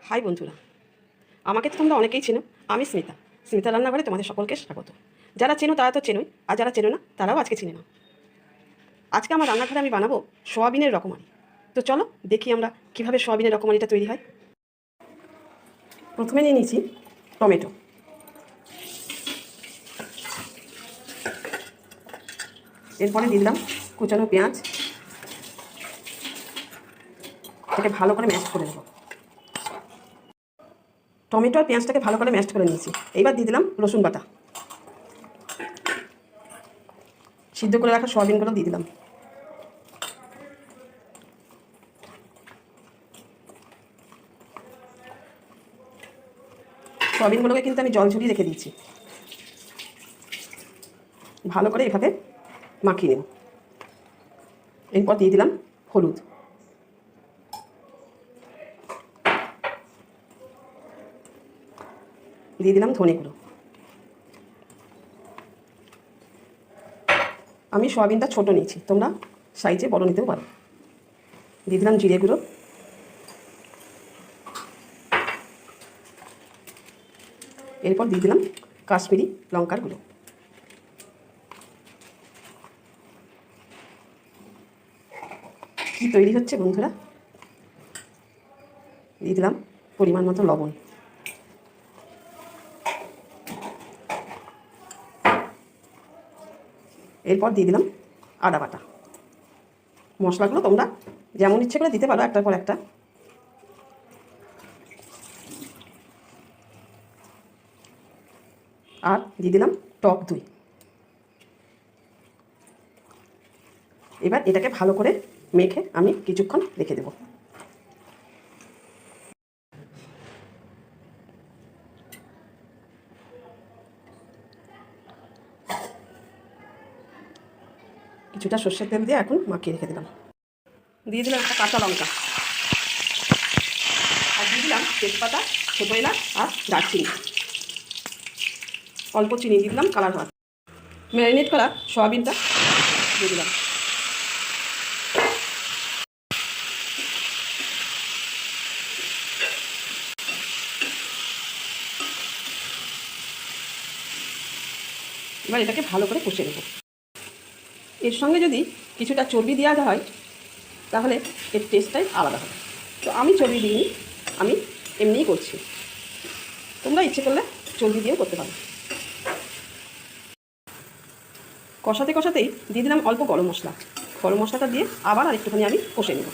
High বন্ধুরা, আমাকে তো তোমরা অনেকেই চেনো। আমি স্মিতা রান্নাঘরে তোমাদের সকলকে স্বাগত। যারা চেনো তারা তো চেনোই, আর যারা চেনো না তারাও আজকে চিনে নাও। আজকে আমার রান্নাঘরে আমি বানাবো সোয়াবিনের রকমারি। তো চলো দেখি আমরা কীভাবে সোয়াবিনের রকমারিটা তৈরি হয়। প্রথমে নিয়ে নিয়েছি টমেটো, এরপরে দিয়ে দিলাম কুচানো পেঁয়াজ, এটাকে ভালো করে ম্যাশ করে নেব। টমেটো আর পেঁয়াজটাকে ভালো করে ম্যাশ করে নিয়েছি। এইবার দিয়ে দিলাম রসুন বাটা, সিদ্ধ করে রাখা সোয়াবিনগুলো দিয়ে দিলাম। সোয়াবিনগুলোকে কিন্তু আমি জল ঝরিয়ে রেখে দিয়েছি। ভালো করে এভাবে মাখিয়ে নেব। এরপর দিয়ে দিলাম হলুদ, দিয়ে দিলাম ধনে গুঁড়ো। আমি সোয়াবিনটা ছোটো নিয়েছি, তোমরা সাইজে বড় নিতেও পারো। দিয়ে দিলাম জিরে গুঁড়ো, এরপর দিয়ে দিলাম কাশ্মীরি লঙ্কার গুঁড়ো। কি তৈরি হচ্ছে বন্ধুরা! দিয়ে দিলাম পরিমাণ মতো লবণ, এরপর দিয়ে দিলাম আদা বাটা। মশলাগুলো তোমরা যেমন ইচ্ছে করে দিতে পারো একটার পর একটা। আর দিয়ে দিলাম টক দই। এবার এটাকে ভালো করে মেখে আমি কিছুক্ষণ রেখে দেব। কিছুটা সর্ষের তেল দিয়ে এখন মাখিয়ে রেখে দিলাম। দিয়ে দিলাম একটা কাঁচা লঙ্কা, আর দিয়ে দিলাম তেজপাতা, ছোটো এলাচ আর দারচিনি। অল্প চিনি দিয়ে দিলাম কালার হওয়ার। ম্যারিনেট করা সয়াবিনটা দিয়ে দিলাম। এবার এটাকে ভালো করে কষে নেব। এর সঙ্গে যদি কিছুটা চর্বি দেওয়া হয় তাহলে এর টেস্টটাই আলাদা হবে। তো আমি চর্বি দিইনি, আমি এমনিই করছি। তোমরা ইচ্ছে করলে চর্বি দিয়েও করতে পারো। কষাতে কষাতেই দিয়ে দিলাম অল্প গরম মশলা। গরম মশলাটা দিয়ে আবার আরেকটুখানি আমি কষে নেব।